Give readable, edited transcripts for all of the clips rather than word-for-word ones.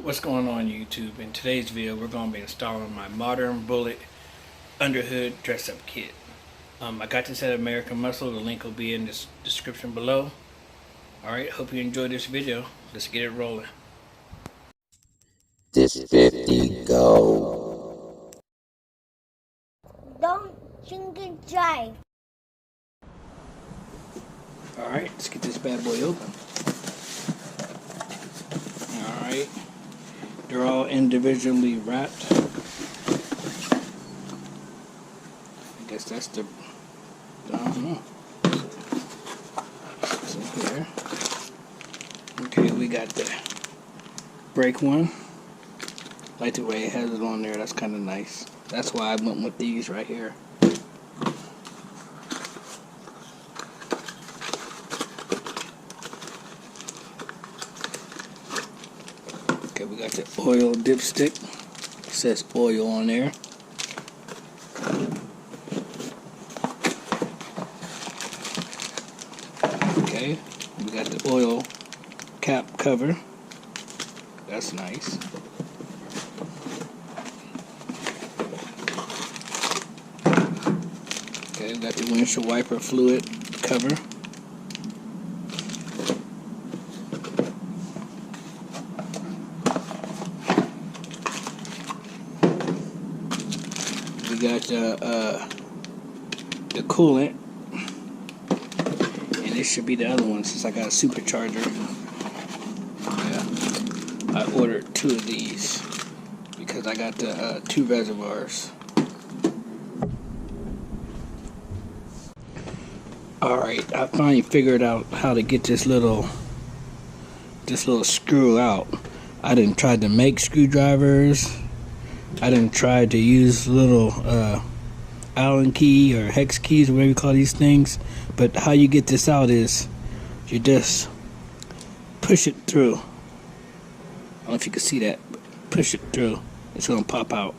What's going on YouTube? In today's video we're going to be installing my modern Bullet underhood dress-up kit. I got this at American Muscle. The link will be in the description below. Alright, hope you enjoyed this video. Let's get it rolling. This 50 go. Don't drink and drive. Alright, let's get this bad boy open. Alright, they're all individually wrapped. I guess that's the, I don't know. So here. Okay, we got the brake one. Like the way it has it on there, that's kind of nice. That's why I went with these right here. Okay, we got the oil dipstick. It says oil on there. Okay, we got the oil cap cover. That's nice. Okay, we got the windshield wiper fluid cover. We got the coolant, and this should be the other one since I got a supercharger. Yeah, I ordered 2 of these because I got the 2 reservoirs. Alright, I finally figured out how to get this little screw out. I didn't try to make screwdrivers. I didn't try to use little Allen key or hex keys or whatever you call these things. But how you get this out is you just push it through. I don't know if you can see that, but push it through. It's going to pop out.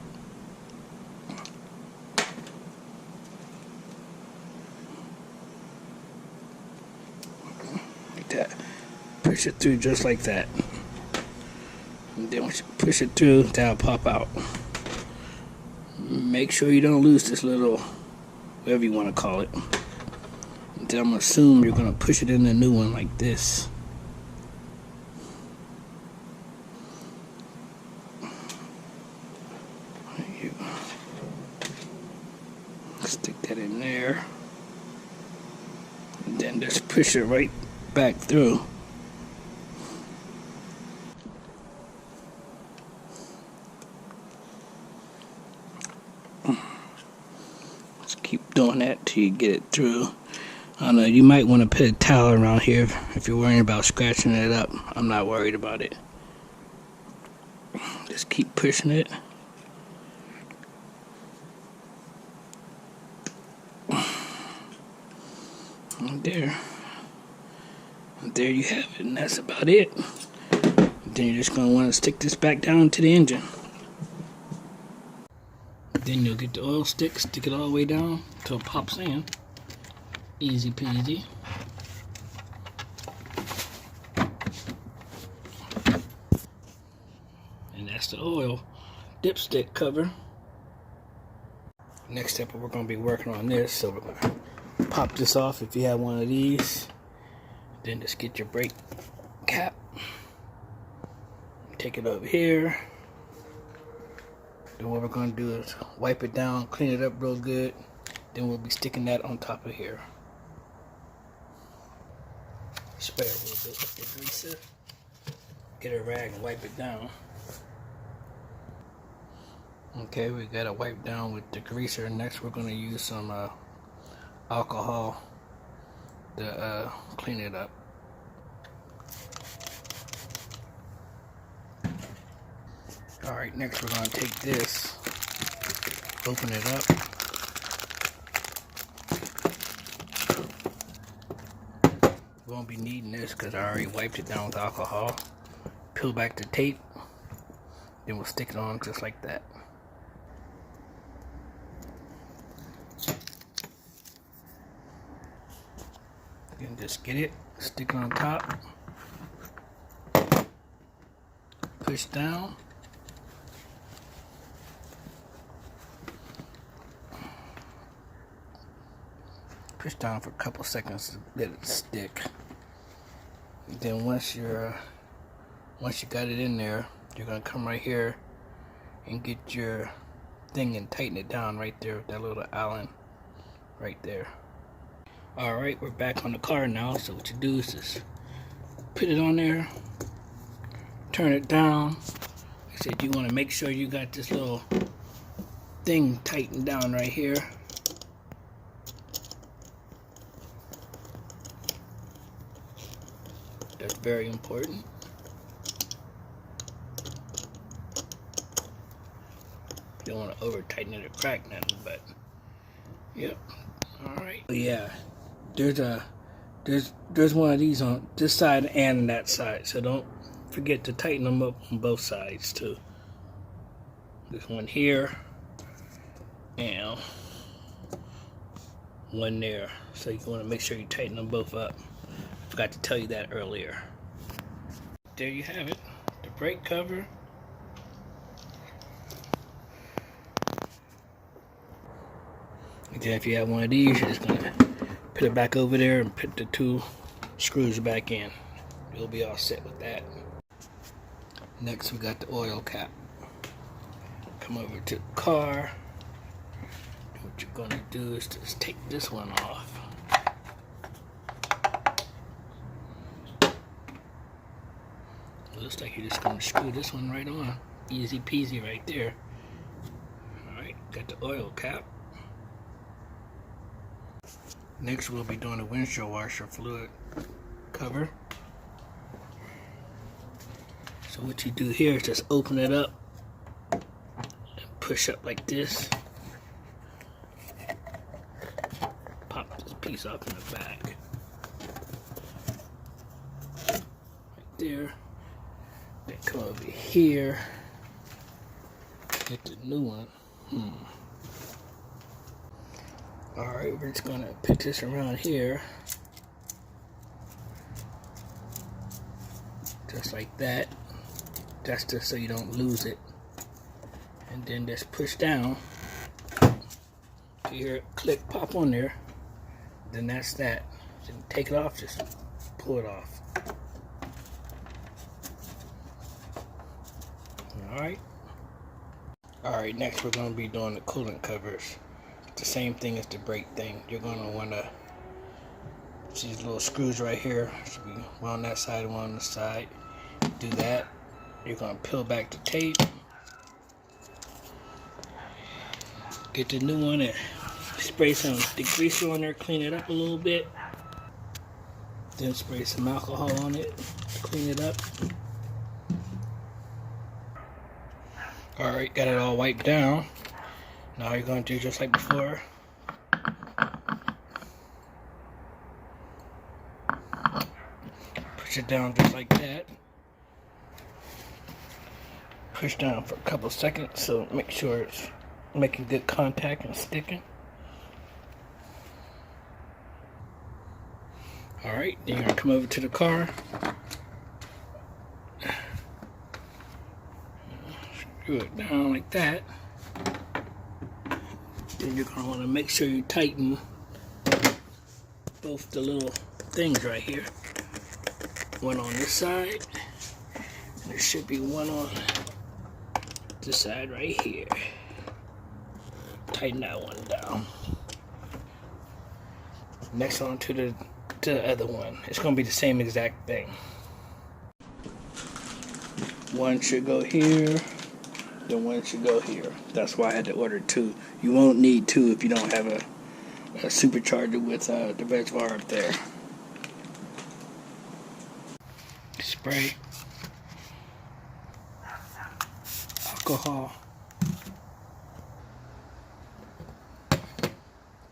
Like that. Push it through just like that. And then once you push it through, that'll pop out. Make sure you don't lose this little, whatever you want to call it. And then I'm going to assume you're going to push it in the new one like this. Stick that in there. And then just push it right back through. Just keep doing that till you get it through. I don't know, you might want to put a towel around here if you're worrying about scratching it up. I'm not worried about it. Just keep pushing it. And there you have it, and that's about it. Then you're just going to want to stick this back down to the engine. Then you'll get the oil stick, stick it all the way down till it pops in. Easy peasy. And that's the oil dipstick cover. Next step, we're going to be working on this, so we're going to pop this off if you have one of these. Then just get your brake cap. Take it over here. Then what we're going to do is wipe it down, clean it up real good. Then we'll be sticking that on top of here. Spray a little bit with the greaser. Get a rag and wipe it down. Okay, we got it wiped down with the greaser. Next we're going to use some alcohol to clean it up. Alright, next we're going to take this, open it up. We won't be needing this because I already wiped it down with alcohol. Peel back the tape, then we'll stick it on just like that. Then just get it, stick it on top, push down. Push down for a couple seconds to let it stick. And then once you got it in there, you're gonna come right here and get your thing and tighten it down right there with that little Allen right there. Alright, we're back on the car now. So what you do is just put it on there, turn it down. Like I said, you want to make sure you got this little thing tightened down right here. That's very important. You don't want to over tighten it or crack nothing, but yep. Alright. Yeah. There's one of these on this side and that side, so don't forget to tighten them up on both sides too. There's one here and one there, so you want to make sure you tighten them both up. Forgot to tell you that earlier. There you have it, the brake cover. And then if you have one of these, you're just gonna put it back over there and put the 2 screws back in. You'll be all set with that. Next, we got the oil cap. Come over to the car. What you're gonna do is just take this one off. It looks like you're just gonna screw this one right on. Easy peasy right there. Alright, got the oil cap. Next, we'll be doing the windshield washer fluid cover. So what you do here is just open it up and push up like this. Pop this piece off in the back. Right there. Then come over here. Get the new one. Alright, we're just gonna put this around here. Just like that. That's just so you don't lose it. And then just push down. You hear it click, pop on there. Then that's that. Then take it off, just pull it off. Alright. Alright, next we're gonna be doing the coolant covers. The same thing as the brake thing. You're going to want to see these little screws right here. Should be one on that side, one on the side. Do that. You're going to peel back the tape. Get the new one and spray some degreaser on there. Clean it up a little bit. Then spray some alcohol on it. Clean it up. Alright, got it all wiped down. Now you're going to do just like before. Push it down just like that. Push down for a couple seconds so make sure it's making good contact and sticking. Alright, then you're going to come over to the car. Screw it down like that. Then you're going to want to make sure you tighten both the little things right here. One on this side, and there should be one on this side right here. Tighten that one down. Next on to the other one. It's going to be the same exact thing. One should go here. Then one should go here. That's why I had to order 2. You won't need 2 if you don't have a supercharger with the reservoir up there. Spray. Alcohol.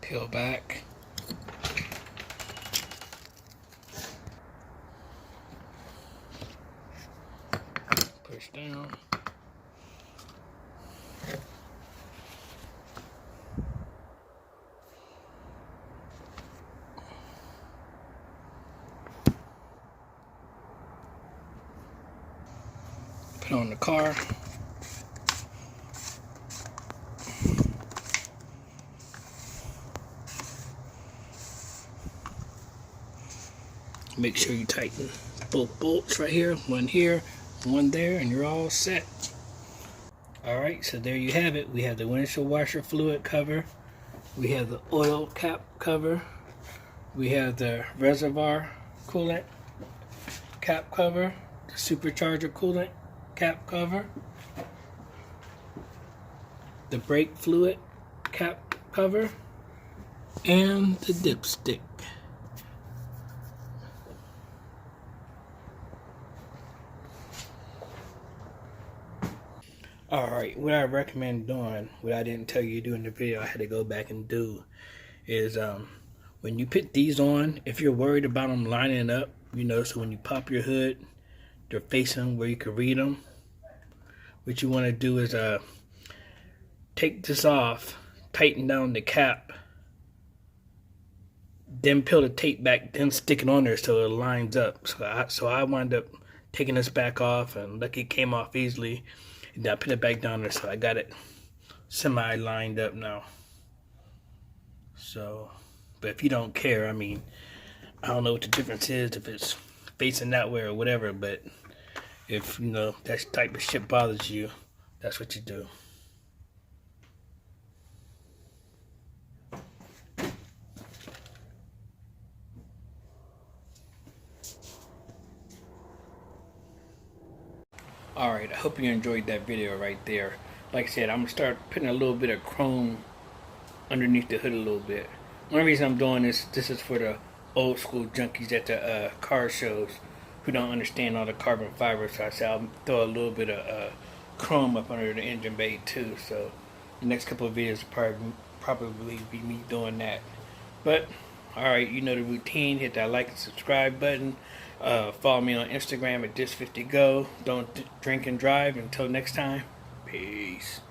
Peel back. Push down. Put on the car. Make sure you tighten both bolts right here, one there, and you're all set. Alright, so there you have it. We have the windshield washer fluid cover. We have the oil cap cover. We have the reservoir coolant cap cover. The supercharger coolant cap cover. The brake fluid cap cover. And the dipstick. Alright, what I recommend doing, what I didn't tell you to do in the video, I had to go back and do, is when you put these on, if you're worried about them lining up, so when you pop your hood, they're facing where you can read them. What you want to do is take this off, tighten down the cap, then peel the tape back, then stick it on there so it lines up. So I wound up taking this back off, and lucky it came off easily. And then I put it back down there, so I got it semi-lined up now. So, but if you don't care, I mean, I don't know what the difference is if it's facing that way or whatever, but if, that type of shit bothers you, that's what you do. Alright, I hope you enjoyed that video right there. Like I said, I'm going to start putting a little bit of chrome underneath the hood a little bit. One reason I'm doing this is for the old school junkies at the car shows who don't understand all the carbon fiber. So I said I'll throw a little bit of chrome up under the engine bay too. So the next couple of videos will probably be me doing that. But alright, you know the routine. Hit that like and subscribe button. Follow me on Instagram at Dis50Go. Don't drink and drive. Until next time, peace.